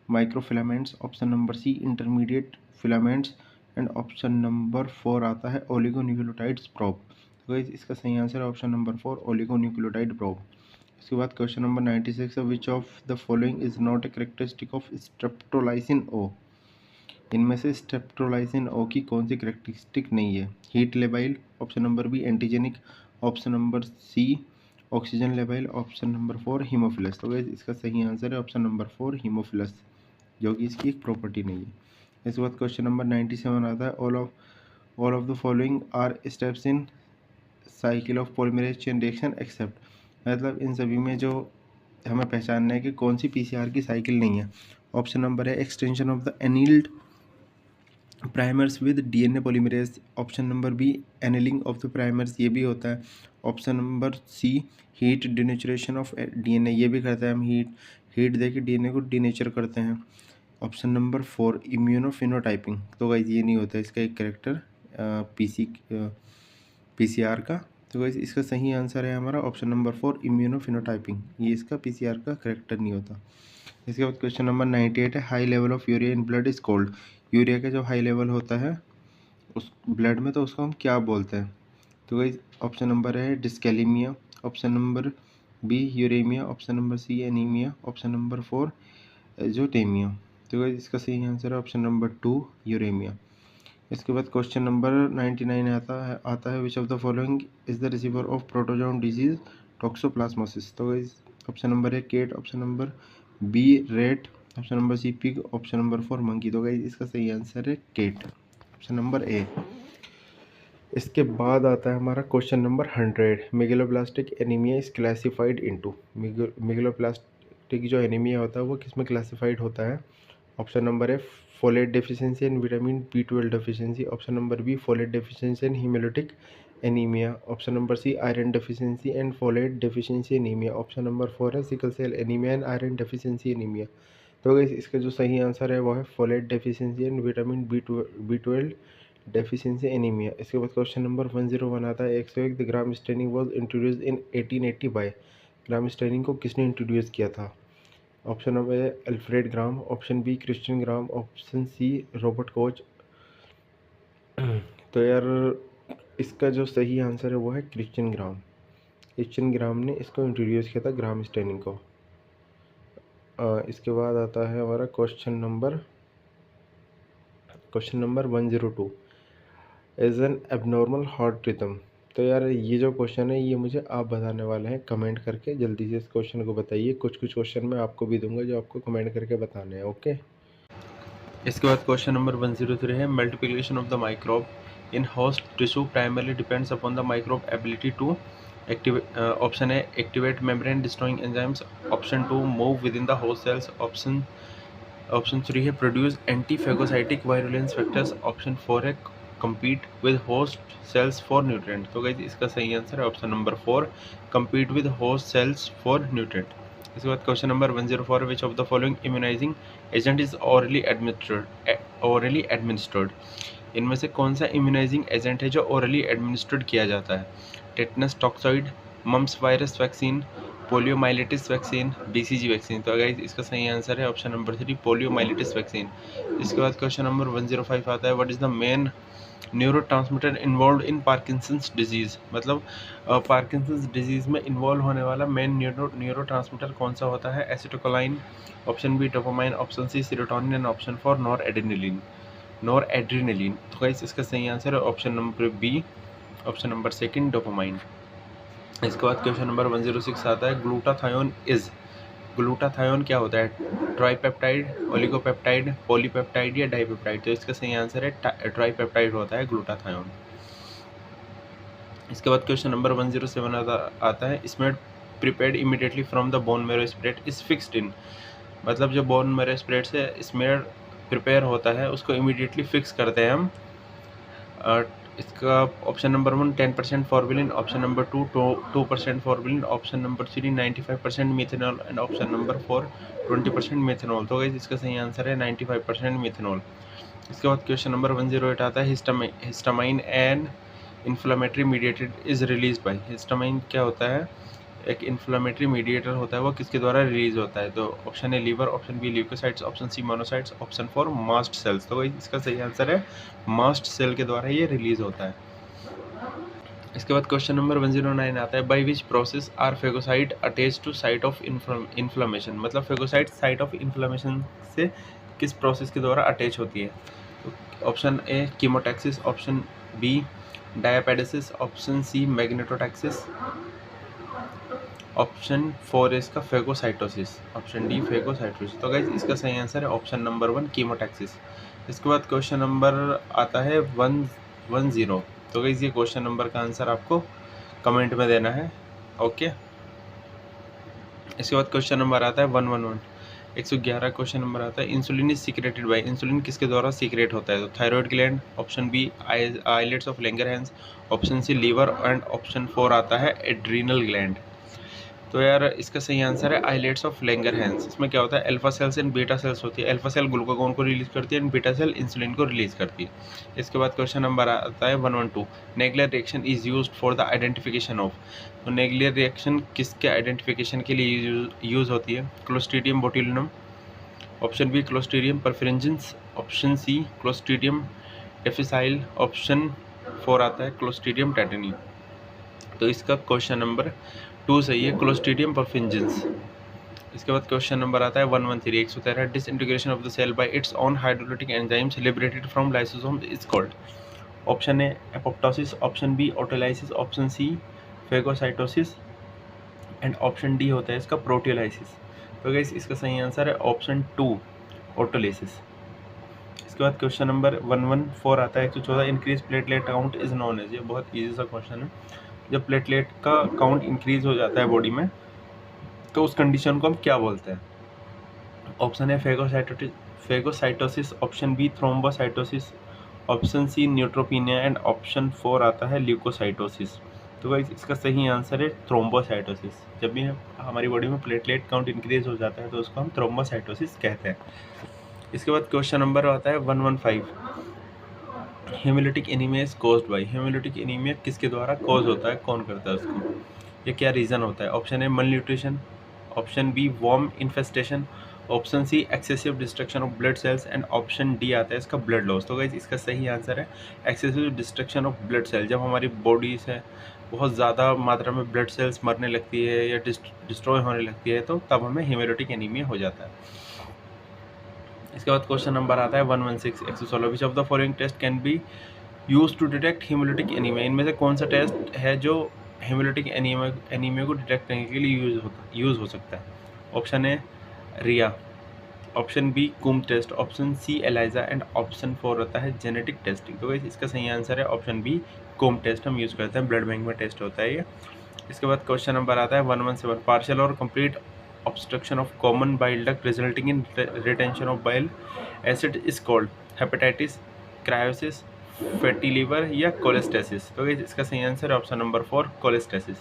microfilaments, option number C intermediate filaments and option number 4 आता है oligonucleotides probe. तो guys इसका सही answer है option number 4 oligonucleotide probe. इसके बाद question number 96, which of the following is not a characteristic of streptolysin O. इनमें से स्ट्रेप्टोलाइसिन ओ की कौन सी कैरेक्टरिस्टिक नहीं है? Heat labile, option number B antigenic, option number C oxygen labile, option number 4 haemophilus. तो guys इसका सही आंसर है ऑप्शन नंबर 4 हीमोफिलस, जो कि इसकी एक प्रॉपर्टी नहीं है। इसके बाद क्वेश्चन नंबर 97 आता है, all of the following are steps in cycle of polymerase chain reaction except. मतलब इन सभी में जो हमें पहचानना है कि कौन सी पीसीआर की साइकिल नहीं है। ऑप्शन नंबर है extension of the annealed primers with DNA polymerase, option number B annealing of the primers, ये भी होता है। Option number C heat denaturation of DNA, ये भी करता है हम हीट देके डीएनए को डिनेचर करते हैं। Option number 4 इम्यूनोफिनोटाइपिंग। तो गाइस ये नहीं होता है इसका एक कैरेक्टर पीसीआर का। तो गाइस इसका सही आंसर है हमारा ऑप्शन नंबर 4 इम्यूनोफिनोटाइपिंग, ये इसका पीसीआर का कैरेक्टर नहीं होता। इसके बाद क्वेश्चन नंबर 98 है, high level of urea in blood is called. Urea का जो हाई लेवल होता है उस ब्लड में तो उसको हम क्या बोलते हैं? तो गाइस ऑप्शन नंबर है dyskalaemia, option number B uraemia, option number C anaemia, option number 4 azotaemia. तो गाइस इसका सही आंसर है ऑप्शन नंबर 2 यूरेमिया। इसके बाद क्वेश्चन नंबर 99 आता है which of the following is the receiver of protozoan disease toxoplasmosis. तो गाइस ऑप्शन नंबर है cat, option number B rat, option number C pig, option number 4 monkey. तो guys इसका सही answer है केट, ऑप्शन नंबर ए। इसके बाद आता है हमारा question number 100, megaloblastic anaemia is classified into. Megaloblastic जो एनीमिया होता है वो किस में क्लासिफाइड होता है? ऑप्शन नंबर है folate deficiency and vitamin B12 deficiency, option number B folate deficiency and haemolytic anaemia, option number C iron deficiency and folate deficiency anaemia, option number 4 है sickle cell anaemia and iron deficiency anaemia. तो guys इसका जो सही answer है वो है folate deficiency and vitamin B12 deficiency anaemia. इसके बाद क्वेश्चन नंबर 101 आता है, 101 the Gram staining was introduced in 1880 by. Gram staining को किसने इंट्रोड्यूस किया था? Option number A Alfred Gram, option B Christian Gram, option C Robert Koch. तो यार इसका जो सही आंसर है वो है क्रिश्चियन ग्राम। क्रिश्चियन ग्राम ने इसको इंट्रोड्यूस किया था ग्राम स्टेनिंग को। इसके बाद आता है हमारा question number 102, is an abnormal heart rhythm. तो यार ये जो क्वेश्चन है ये मुझे आप बताने वाले हैं कमेंट करके, जल्दी से इस क्वेश्चन को बताइए। कुछ क्वेश्चन मैं आपको भी दूंगा जो आपको कमेंट करके बताने हैं, ओके। इसके बाद क्वेश्चन नंबर 103 है, multiplication of the microbe in host tissue primarily depends upon the microbe ability to activate. Option है activate membrane destroying enzymes, option 2 move within the host cells, option 3 है produce antiphagocytic virulence factors, option 4 है compete with host cells for nutrient। तो guys इसका सही answer है option number 4 compete with host cells for nutrient। इसके बाद question number 104, which of the following immunising agent is orally administered। Orally administered. इनमें से कौन सा इम्यूनाइजिंग एजेंट है जो ओरली एडमिनिस्ट्रेट किया जाता है? Tetanus toxoid, mumps virus vaccine, poliomyelitis vaccine, BCG vaccine. तो गाइस इसका सही आंसर है ऑप्शन नंबर 3, पोलियोमाइलिटिस वैक्सीन। इसके बाद क्वेश्चन नंबर 105 आता है, what is the main neurotransmitter involve in Parkinson's disease. मतलब पार्किंसंस डिजीज में इन्वॉल्व होने वाला मेन न्यूरोट्रांसमीटर कौन सा होता है? Acetylcholine, option B dopamine, option C serotonin and option 4 noradrenaline. तो गाइस इसका सही आंसर है option number B, option number second dopamine. इसके बाद क्वेश्चन नंबर 106 आता है, ग्लूटाथायोन क्या होता है? ट्राइपेप्टाइड, ओलिगोपेप्टाइड, पॉलीपेप्टाइड या डाइपेप्टाइड? तो इसका सही आंसर है ट्राइपेप्टाइड होता है ग्लूटाथायोन। इसके बाद क्वेश्चन नंबर 107 आता है, smear prepared immediately from the bone marrow spread is fixed in. मतलब जो बोन मैरो स्प्रेड से स्मेड प्रिपेयर होता है उसको इमीडिएटली फिक्स करते हैं हम। इसका option number 1 10% formalin, option number 2 2% formalin, option number 3 95% methanol and option number 4 20% methanol. तो गाइस इसका सही आंसर है 95% मिथेनॉल। इसके बाद क्वेश्चन नंबर 108 आता है, histamine and inflammatory mediated is release by. Histamine क्या होता है? एक इन्फ्लामेटरी मीडिएटर होता है, वो किसके द्वारा रिलीज होता है? तो option A liver, option B leukocytes, option C monocytes, option 4 mast cells. तो इसका सही आंसर है मास्ट सेल के द्वारा ये रिलीज होता है। इसके बाद क्वेश्चन नंबर 109 आता है, by which process are phagocyte attach to site of inflammation. मतलब फेगोसाइट साइट ऑफ इन्फ्लामेशन से किस प्रोसेस के द्वारा अटैच होती है? तो option A chemotaxis, option B diapedesis, option C magnetotaxis, option 4 इसका फेगोसाइटोसिस, ऑप्शन डी फेगोसाइटोसिस। तो गाइस इसका सही आंसर है ऑप्शन नंबर 1 कीमोटैक्सिस। इसके बाद क्वेश्चन नंबर आता है 110। तो गाइस ये क्वेश्चन नंबर का आंसर आपको कमेंट में देना है, ओके। इसके बाद क्वेश्चन नंबर आता है 111, 111 क्वेश्चन नंबर आता है, insulin is secreted by. Insulin किसके द्वारा सीक्रेट होता है? तो thyroid gland, option B islets of Langerhans, option C liver and option 4 आता है एड्रीनल ग्लैंड। तो यार इसका सही आंसर है आइलेट्स ऑफ लैंगरहैंस। इसमें क्या होता है? Alpha cells and beta cells होती है। अल्फा सेल ग्लूकागोन को रिलीज करती है एंड बीटा सेल इंसुलिन को रिलीज करती है। इसके बाद क्वेश्चन नंबर आता है 112, Nagler reaction is used for the identification of. तो नेगलर रिएक्शन किसके आइडेंटिफिकेशन के लिए यूज होती है? Clostridium botulinum, option B Clostridium perfringens, option C Clostridium difficile, option 4 आता है क्लोस्ट्रीडियम टेटनी। तो इसका क्वेश्चन नंबर 2 सही है, क्लोस्ट्रीडियम परफेरेंजेंस। इसके बाद क्वेश्चन नंबर आता है 113, 113, disintegration of the cell by its own hydrolytic enzymes liberated from lysosome is called. Option A apoptosis, option B autolysis, option C phagocytosis and option D होता है इसका proteolysis. तो गाइस इसका सही आंसर है option 2 autolysis. इसके बाद question number 114 आता है 114, increase platelet count is known as. ये बहुत ईजी सा क्वेश्चन है। जब प्लेटलेट का काउंट इंक्रीज हो जाता है बॉडी में तो उस कंडीशन को हम क्या बोलते हैं? Option A phagocytosis, option B thrombocytosis, option C neutropenia and option 4 आता है ल्यूकोसाइटोसिस। तो गाइस इसका सही आंसर है थ्रोम्बोसाइटोसिस। जब भी हमारी बॉडी में प्लेटलेट काउंट इंक्रीज हो जाता है तो उसको हम थ्रोम्बोसाइटोसिस कहते हैं। इसके बाद क्वेश्चन नंबर आता है 115, haemolytic anaemia is caused bye. Haemolytic anaemia किसके द्वारा कॉज होता है, कौन करता है उसको, ये क्या रीज़न होता है? Option A malnutrition, option B worm infestation, option C excessive destruction of blood cells and option D आता है इसका ब्लड लॉस। तो गाइस इसका सही आंसर है excessive destruction of blood cell. जब हमारी बॉडी से बहुत ज़्यादा मात्रा में ब्लड सेल्स मरने लगती है या डिस्ट्रॉय होने लगती है तो तब हमें हेमोलिटिक एनीमिया हो जाता है। इसके बाद क्वेश्चन नंबर आता है 116, 116, which of the following test can be use to detect haemolytic anaemia. इनमें से कौन सा टेस्ट है जो हेमोलिटिक एनीमिया को डिटेक्ट करने के लिए यूज़ हो सकता है? Option A RIA, option B Coombs test, option C ELISA and option 4 होता है जेनेटिक टेस्टिंग। तो इसका सही आंसर है ऑप्शन बी कूम टेस्ट। हम यूज़ करते हैं, ब्लड बैंक में टेस्ट होता है ये। इसके बाद क्वेश्चन नंबर आता है 117, पार्शियल और complete obstruction of common bile duct resulting in retention of bile acid is called hepatitis, cryosis, fatty liver या cholestasis। तो इसका सही आंसर है ऑप्शन नंबर 4 cholestasis।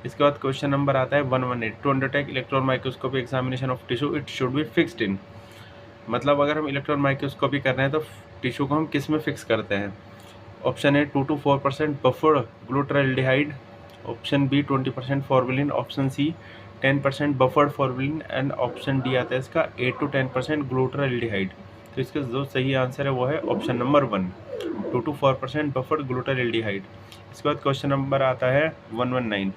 इसके बाद क्वेश्चन नंबर आता है 118, to undertake electron microscopy examination of tissue it should be fixed in. मतलब अगर हम इलेक्ट्रॉन माइक्रोस्कोपी कर रहे हैं तो टिश्यू को हम किस में फिक्स करते हैं? Option A 2 to 4% buffer glutaraldehyde, option B 20% formalin, option C 10% buffered formalin and option D आता है इसका 8 to 10% ग्लूटाराल्डिहाइड। तो इसका जो सही आंसर है वो है option number 1, 2 to 4% buffered glutaraldehyde. इसके बाद क्वेश्चन नंबर आता है 119,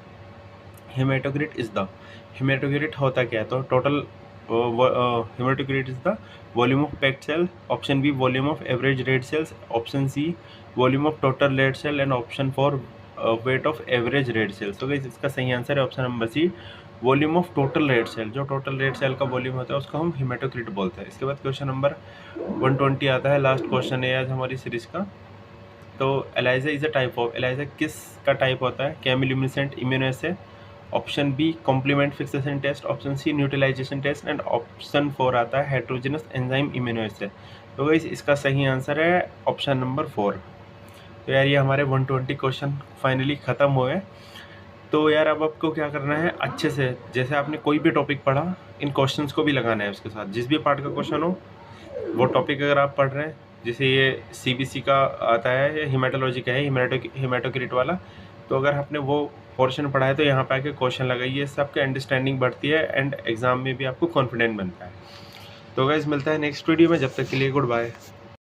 हेमेटोक्रिट इज द, हेमेटोक्रिट होता क्या है? तो total haematocrit is the volume of packed cell, option B volume of average red cells, option C volume of total red cell and option four weight of average red cells. तो guys इसका सही answer है option number C, volume of total red cell. जो total red cell का volume होता है उसको हम हेमेटोक्रिट बोलते हैं। इसके बाद क्वेश्चन नंबर 120 आता है, लास्ट क्वेश्चन है आज हमारी सीरीज का। तो ELISA is a type of, ELISA किस का टाइप होता है? Chemiluminescent immunoassay, option B complement fixation test, option C neutralization test and option 4 आता है हेट्रोजेनस एंजाइम इम्यूनोएसे। तो गाइस इसका सही आंसर है ऑप्शन नंबर 4। तो यार ये हमारे 120 क्वेश्चन फाइनली ख़त्म हुए। तो यार अब आपको क्या करना है, अच्छे से जैसे आपने कोई भी टॉपिक पढ़ा इन क्वेश्चंस को भी लगाना है उसके साथ। जिस भी पार्ट का क्वेश्चन हो वो टॉपिक अगर आप पढ़ रहे हैं, जैसे ये सीबीसी का आता है, ये हिमेटोलॉजी का है, हिमेटोक्रिट वाला, तो अगर आपने वो पोर्शन पढ़ा है तो यहाँ पे आके क्वेश्चन लगाइए, इससे आपकी अंडरस्टैंडिंग बढ़ती है एंड एग्जाम में भी आपको कॉन्फिडेंट बनता है। तो गाइस मिलता है नेक्स्ट वीडियो में, जब तक के लिए गुड बाय।